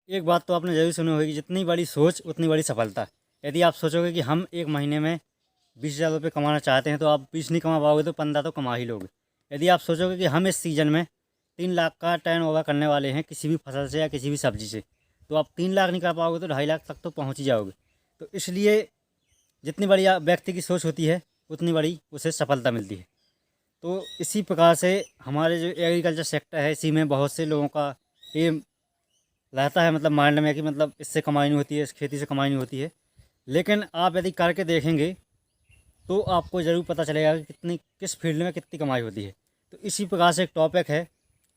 एक बात तो आपने ज़रूर सुनी होगी, जितनी बड़ी सोच उतनी बड़ी सफलता। यदि आप सोचोगे कि हम एक महीने में 20,000 रुपये कमाना चाहते हैं तो आप 20 नहीं कमा पाओगे तो 15 तो कमा ही लोगे। यदि आप सोचोगे कि हम इस सीज़न में 3 लाख का टर्न ओवर करने वाले हैं किसी भी फसल से या किसी भी सब्ज़ी से, तो आप 3 लाख नहीं कर पाओगे तो 2.5 लाख तक तो पहुँच ही जाओगे। तो इसलिए जितनी बड़ी व्यक्ति की सोच होती है उतनी बड़ी उसे सफलता मिलती है। तो इसी प्रकार से हमारे जो एग्रीकल्चर सेक्टर है, इसी में बहुत से लोगों का ये रहता है, मतलब माइंड में, कि मतलब इससे कमाई नहीं होती है, इस खेती से कमाई नहीं होती है। लेकिन आप यदि करके देखेंगे तो आपको ज़रूर पता चलेगा कि कितनी किस फील्ड में कितनी कमाई होती है। तो इसी प्रकार से एक टॉपिक है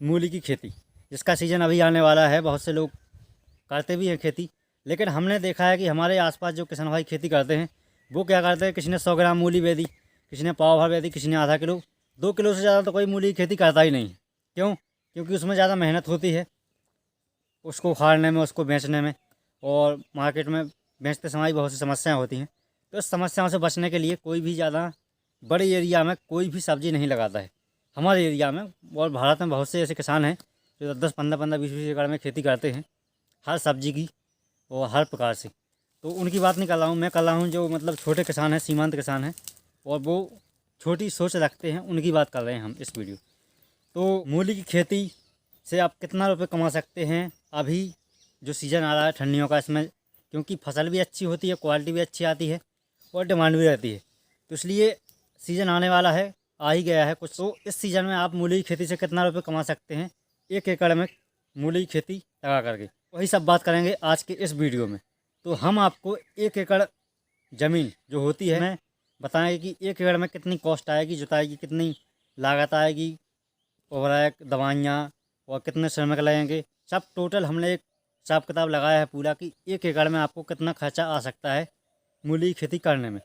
मूली की खेती, जिसका सीज़न अभी आने वाला है। बहुत से लोग करते भी हैं खेती, लेकिन हमने देखा है कि हमारे आसपास जो किसान भाई खेती करते हैं वो क्या करते हैं, किसी ने 100 ग्राम मूली बे दी, किसी ने पाव भर बे दी, किसी ने आधा किलो, 2 किलो से ज़्यादा तो कोई मूली की खेती करता ही नहीं है। क्यों? क्योंकि उसमें ज़्यादा मेहनत होती है, उसको उखाड़ने में, उसको बेचने में, और मार्केट में बेचते समय बहुत सी समस्याएं होती हैं। तो इस समस्याओं से बचने के लिए कोई भी ज़्यादा बड़े एरिया में कोई भी सब्ज़ी नहीं लगाता है हमारे एरिया में। और भारत में बहुत से ऐसे किसान हैं जो 10 15 15 20 20 एकड़ में खेती करते हैं हर सब्ज़ी की और हर प्रकार से। तो उनकी बात नहीं कर रहा हूँ, मैं कर रहा हूँ जो मतलब छोटे किसान हैं, सीमांत किसान हैं, और वो छोटी सोच रखते हैं, उनकी बात कर रहे हैं हम इस वीडियो। तो मूली की खेती से आप कितना रुपए कमा सकते हैं अभी जो सीज़न आ रहा है ठंडियों का, इसमें क्योंकि फसल भी अच्छी होती है, क्वालिटी भी अच्छी आती है और डिमांड भी रहती है। तो इसलिए सीज़न आने वाला है, आ ही गया है कुछ। तो इस सीज़न में आप मूली की खेती से कितना रुपए कमा सकते हैं 1 एकड़ में मूली की खेती लगा करके, वही सब बात करेंगे आज के इस वीडियो में। तो हम आपको 1 एकड़ ज़मीन जो होती है मैं बताएंगे कि 1 एकड़ में कितनी कॉस्ट आएगी, जुताई की कितनी लागत आएगी, उर्वरक, दवाइयाँ, और कितने श्रमिक लगेंगे, सब टोटल हमने एक हिसाब किताब लगाया है पूरा कि 1 एकड़ में आपको कितना खर्चा आ सकता है मूली की खेती करने में।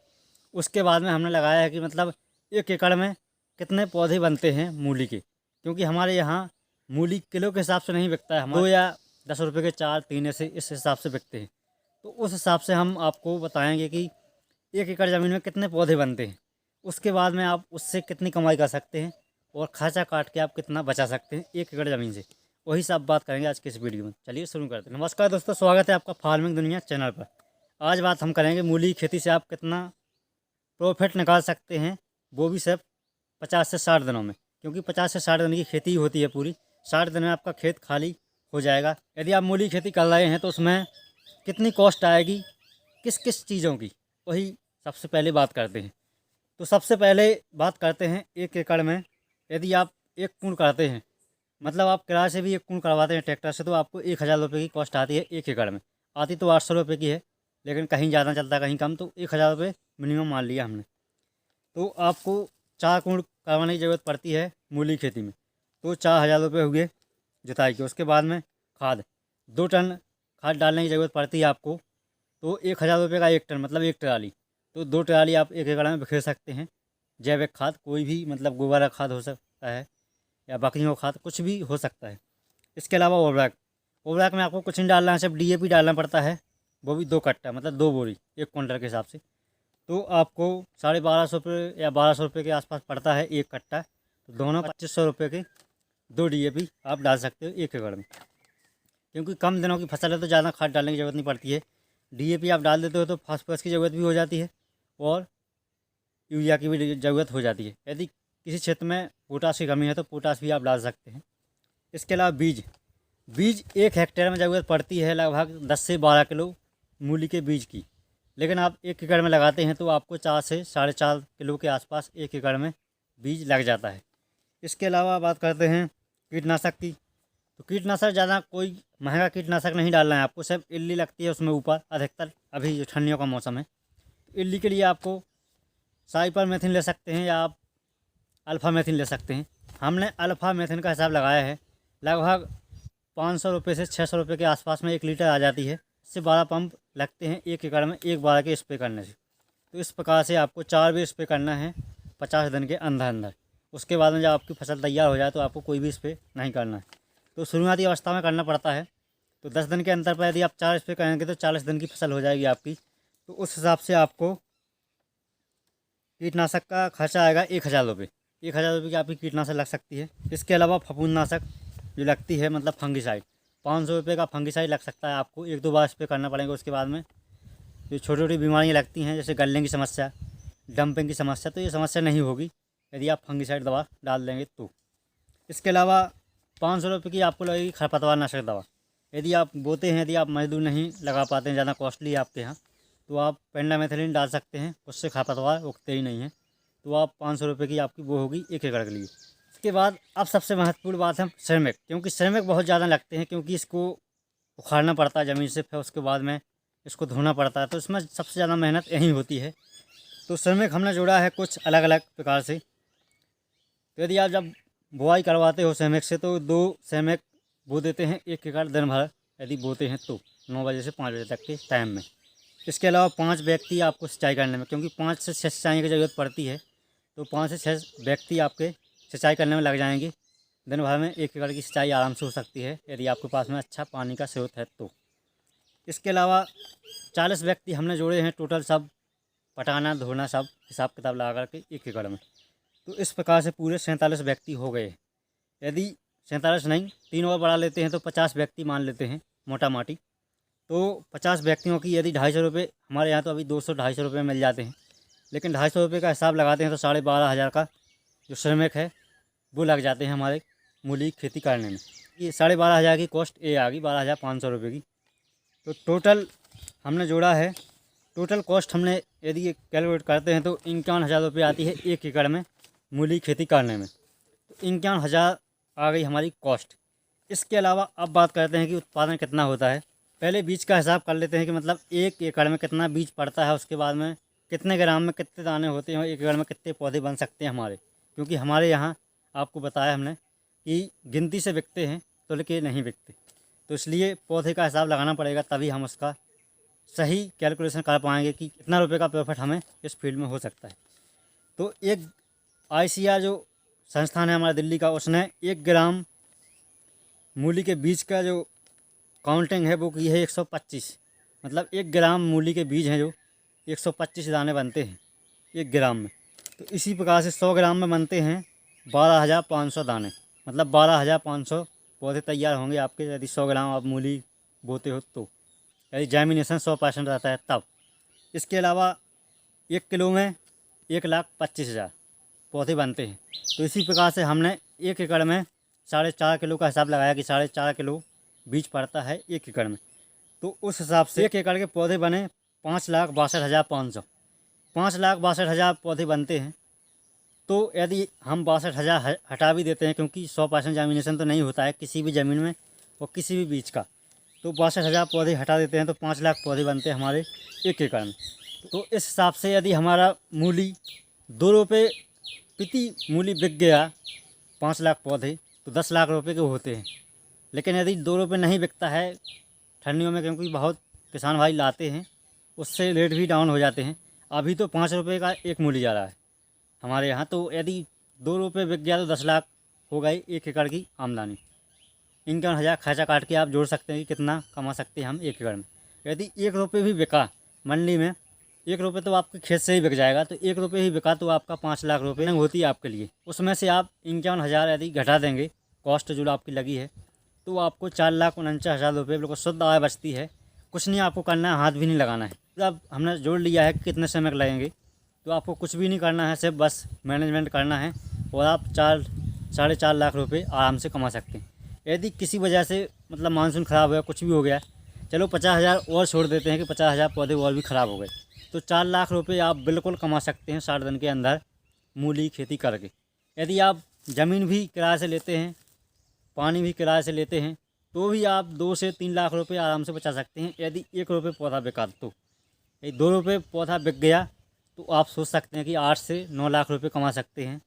उसके बाद में हमने लगाया है कि मतलब 1 एकड़ में कितने पौधे बनते हैं मूली के, क्योंकि हमारे यहाँ मूली किलो के हिसाब से नहीं बिकता है, हम 2 या 10 रुपये के 4 3 ऐसे इस हिसाब से बिकते हैं। तो उस हिसाब से हम आपको बताएंगे कि 1 एकड़ ज़मीन में कितने पौधे बनते हैं। उसके बाद में आप उससे कितनी कमाई कर सकते हैं और खर्चा काट के आप कितना बचा सकते हैं 1 एकड़ ज़मीन से, वही सब बात करेंगे आज के इस वीडियो में। चलिए शुरू करते हैं। नमस्कार दोस्तों, स्वागत है आपका फार्मिंग दुनिया चैनल पर। आज बात हम करेंगे मूली की खेती से आप कितना प्रॉफिट निकाल सकते हैं, वो भी सिर्फ 50 से 60 दिनों में, क्योंकि 50 से 60 दिन की खेती होती है पूरी। 60 दिन में आपका खेत खाली हो जाएगा। यदि आप मूली की खेती कर रहे हैं तो उसमें कितनी कॉस्ट आएगी, किस किस चीज़ों की, वही सबसे पहले बात करते हैं। तो सबसे पहले बात करते हैं 1 एकड़ में यदि आप एक कूण करते हैं, मतलब आप किराए से भी एक कूण करवाते हैं ट्रैक्टर से, तो आपको 1,000 रुपये की कॉस्ट आती है 1 एकड़ में। आती तो 800 रुपये की है, लेकिन कहीं ज़्यादा चलता कहीं कम, तो 1,000 रुपये मिनिमम मान लिया हमने। तो आपको 4 कूण करवाने की ज़रूरत पड़ती है मूली खेती में, तो 4,000 रुपये हुए जुताई के। उसके बाद में खाद, 2 टन खाद डालने की ज़रूरत पड़ती है आपको, तो 1,000 रुपये का 1 टन मतलब 1 ट्राली। तो 2 ट्राली आप 1 एकड़ में बिखेर सकते हैं। जैविक खाद कोई भी, मतलब गोबर का खाद हो सकता है या बकरियों का खाद, कुछ भी हो सकता है। इसके अलावा उर्वरक, उर्वरक में आपको कुछ नहीं डालना है, सिर्फ डीएपी डालना पड़ता है, वो भी 2 कट्टा मतलब 2 बोरी 1 क्विंटल के हिसाब से। तो आपको 1250 रुपये या 1200 रुपये के आसपास पड़ता है 1 कट्टा। तो दोनों 2500 रुपये के 2 डीएपी आप डाल सकते हो 1 एकड़ में। क्योंकि कम दिनों की फसल है तो ज़्यादा खाद डालने की ज़रूरत नहीं पड़ती है। डीएपी आप डाल देते हो तो फास्फोरस की ज़रूरत भी हो जाती है और यूरिया की भी ज़रूरत हो जाती है। यदि किसी क्षेत्र में पोटाश की कमी है तो पोटाश भी आप डाल सकते हैं। इसके अलावा बीज, 1 हेक्टेयर में ज़रूरत पड़ती है लगभग 10 से 12 किलो मूली के बीज की, लेकिन आप 1 एकड़ में लगाते हैं तो आपको 4 से 4.5 किलो के आसपास 1 एकड़ में बीज लग जाता है। इसके अलावा बात करते हैं कीटनाशक की। तो कीटनाशक ज़्यादा कोई महंगा कीटनाशक नहीं डालना है आपको, सिर्फ इल्ली लगती है उसमें ऊपर अधिकतर, अभी जो ठंडियों का मौसम है। तो इल्ली के लिए आपको साइपरमेथ्रिन ले सकते हैं या आप अल्फ़ा मेथिन ले सकते हैं। हमने अल्फ़ा मेथिन का हिसाब लगाया है, लगभग 500 रुपये से 600 रुपये के आसपास में 1 लीटर आ जाती है। इससे 12 पंप लगते हैं 1 एकड़ में एक बार के स्प्रे करने से। तो इस प्रकार से आपको 4 बार स्प्रे करना है 50 दिन के अंदर अंदर। उसके बाद में जब आपकी फसल तैयार हो जाए तो आपको कोई भी स्प्रे नहीं करना है। तो शुरुआती अवस्था में करना पड़ता है। तो 10 दिन के अंतर पर यदि आप 4 स्प्रे करेंगे तो 40 दिन की फसल हो जाएगी आपकी। तो उस हिसाब से आपको कीटनाशक का खर्चा आएगा 1,000 रुपये। 1,000 रुपये की आपकी कीटनाशक लग सकती है। इसके अलावा फफूंदनाशक जो लगती है, मतलब फंगिसाइड ₹500 का फंगिसाइड लग सकता है आपको, 1-2 बार स्प्रे करना पड़ेगा। उसके बाद में जो छोटी छोटी बीमारियाँ लगती हैं जैसे गलने की समस्या, डंपिंग की समस्या, तो ये समस्या नहीं होगी यदि आप फंगिसाइड दवा डाल देंगे तो। इसके अलावा ₹500 की आपको लगेगी खरपतवार नाशक दवा। यदि आप बोते हैं, यदि आप मजदूर नहीं लगा पाते हैं, ज़्यादा कॉस्टली है आपके यहाँ, तो आप पेंडामेथिलिन डाल सकते हैं, उससे खरपतवार उगते ही नहीं हैं। तो आप ₹500 की आपकी वो होगी 1 एकड़ के लिए। इसके बाद अब सबसे महत्वपूर्ण बात है श्रमिक, क्योंकि श्रमिक बहुत ज़्यादा लगते हैं, क्योंकि इसको उखाड़ना पड़ता है ज़मीन से, फिर उसके बाद में इसको धोना पड़ता है, तो इसमें सबसे ज़्यादा मेहनत यही होती है। तो श्रमिक हमने जोड़ा है कुछ अलग अलग प्रकार से। तो यदि आप जब बुआई करवाते हो श्रमिक से, तो 2 श्रमिक बो देते हैं 1 एकड़ दिन भर, यदि बोते हैं तो 9 बजे से 5 बजे तक के टाइम में। इसके अलावा 5 व्यक्ति आपको सिंचाई करने में, क्योंकि 5 से 6 सिंचाई की ज़रूरत पड़ती है, तो 5 से 6 व्यक्ति आपके सिंचाई करने में लग जाएंगे। दिन भर में 1 एकड़ की सिंचाई आराम से हो सकती है यदि आपके पास में अच्छा पानी का स्रोत है तो। इसके अलावा 40 व्यक्ति हमने जोड़े हैं टोटल, सब पटाना धोना सब हिसाब किताब लगा करके 1 एकड़ में। तो इस प्रकार से पूरे 47 व्यक्ति हो गए। यदि 47 नहीं 3 और बढ़ा लेते हैं तो 50 व्यक्ति मान लेते हैं मोटा माटी। तो 50 व्यक्तियों की यदि ₹250, हमारे यहाँ तो अभी 200-250 रुपये मिल जाते हैं, लेकिन ₹250 का हिसाब लगाते हैं तो 12,500 का जो श्रमिक है वो लग जाते हैं हमारे मूली की खेती करने में। ये 12,500 की कॉस्ट ये आ गई, ₹12,500 की। तो टोटल हमने जोड़ा है, टोटल कॉस्ट हमने यदि कैलकुलेट करते हैं तो ₹51,000 आती है 1 एकड़ में मूली खेती करने में। तो 51,000 आ गई हमारी कॉस्ट। इसके अलावा अब बात करते हैं कि उत्पादन कितना होता है। पहले बीज का हिसाब कर लेते हैं कि मतलब 1 एकड़ में कितना बीज पड़ता है, उसके बाद में कितने ग्राम में कितने दाने होते हैं, 1 एकड़ में कितने पौधे बन सकते हैं हमारे। क्योंकि हमारे यहाँ आपको बताया हमने कि गिनती से बिकते हैं, तोल के नहीं बिकते, तो इसलिए पौधे का हिसाब लगाना पड़ेगा, तभी हम उसका सही कैलकुलेशन कर पाएंगे कि कितना रुपये का प्रॉफिट हमें इस फील्ड में हो सकता है। तो एक ICAR जो संस्थान है हमारा दिल्ली का, उसने 1 ग्राम मूली के बीज का जो काउंटिंग है वो की है 125। मतलब 1 ग्राम मूली के बीज हैं जो 125 दाने बनते हैं 1 ग्राम में। तो इसी प्रकार से 100 ग्राम में बनते हैं 12,500 दाने, मतलब 12,500 पौधे तैयार होंगे आपके यदि 100 ग्राम आप मूली बोते हो तो, यदि जर्मिनेशन 100% रहता है तब। इसके अलावा 1 किलो में 1,25,000 पौधे बनते हैं। तो इसी प्रकार से हमने 1 एकड़ में 4.5 किलो का हिसाब लगाया कि 4.5 किलो बीज पड़ता है 1 एकड़ में। तो उस हिसाब से 1 एकड़ के पौधे बने 5,62,500, 5,62,000 पौधे बनते हैं। तो यदि हम 62,000 हटा भी देते हैं, क्योंकि 100% जर्मिनेशन तो नहीं होता है किसी भी ज़मीन में और किसी भी बीज का, तो 62,000 पौधे हटा देते हैं तो 5 लाख पौधे बनते हैं हमारे 1 एकड़ में। तो इस हिसाब से यदि हमारा मूली ₹2 प्रति मूली बिक गया 5 लाख पौधे, तो 10 लाख रुपए के होते हैं। लेकिन यदि ₹2 नहीं बिकता है ठंडियों में, क्योंकि बहुत किसान भाई लाते हैं, उससे रेट भी डाउन हो जाते हैं। अभी तो ₹5 का एक मूली जा रहा है हमारे यहाँ। तो यदि ₹2 बिक गया तो 10 लाख हो गई 1 एकड़ की आमदनी। 51,000 खर्चा काट के आप जोड़ सकते हैं कि कितना कमा सकते हैं हम 1 एकड़ में। यदि ₹1 भी बिका मंडी में, ₹1 तो आपके खेत से ही बिक जाएगा, तो ₹1 ही बिका तो आपका 5 लाख रुपये होती है आपके लिए। उसमें से आप 51,000 यदि घटा देंगे कॉस्ट जो आपकी लगी है, तो आपको 4,49,000 रुपये बिल्कुल शुद्ध आय बचती है। कुछ नहीं आपको करना है, हाथ भी नहीं लगाना है। जब हमने जोड़ लिया है कि कितने श्रमिक लगेंगे, तो आपको कुछ भी नहीं करना है, सिर्फ बस मैनेजमेंट करना है और आप 4-4.5 लाख रुपये आराम से कमा सकते हैं। यदि किसी वजह से मतलब मानसून ख़राब हो गया, कुछ भी हो गया, चलो 50,000 और छोड़ देते हैं कि 50,000 पौधे और भी ख़राब हो गए, तो 4 लाख रुपये आप बिल्कुल कमा सकते हैं 60 दिन के अंदर मूली खेती करके। यदि आप ज़मीन भी किराए से लेते हैं, पानी भी किराए से लेते हैं, तो भी आप 2 से 3 लाख रुपये आराम से बचा सकते हैं यदि ₹1 पौधा बिका तो। यदि ₹2 पौधा बिक गया तो आप सोच सकते हैं कि 8 से 9 लाख रुपये कमा सकते हैं।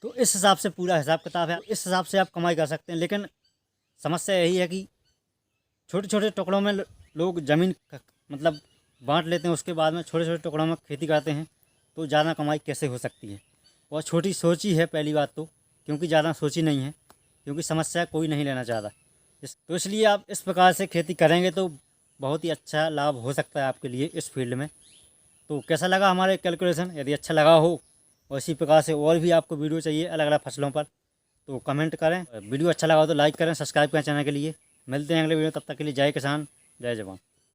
तो इस हिसाब से पूरा हिसाब किताब है, इस हिसाब से आप कमाई कर सकते हैं। लेकिन समस्या यही है कि छोटे छोटे टुकड़ों में लोग ज़मीन मतलब बांट लेते हैं, उसके बाद में छोटे छोटे टुकड़ों में खेती करते हैं, तो ज़्यादा कमाई कैसे हो सकती है। और छोटी सोची है पहली बात तो, क्योंकि ज़्यादा सोची नहीं है, क्योंकि समस्या कोई नहीं लेना चाहता। तो इसलिए आप इस प्रकार से खेती करेंगे तो बहुत ही अच्छा लाभ हो सकता है आपके लिए इस फील्ड में। तो कैसा लगा हमारे कैलकुलेशन? यदि अच्छा लगा हो और इसी प्रकार से और भी आपको वीडियो चाहिए अलग अलग फसलों पर, तो कमेंट करें। वीडियो अच्छा लगा हो तो लाइक करें, सब्सक्राइब करें चैनल के लिए। मिलते हैं अगले वीडियो, तब तक के लिए जय किसान जय जवान।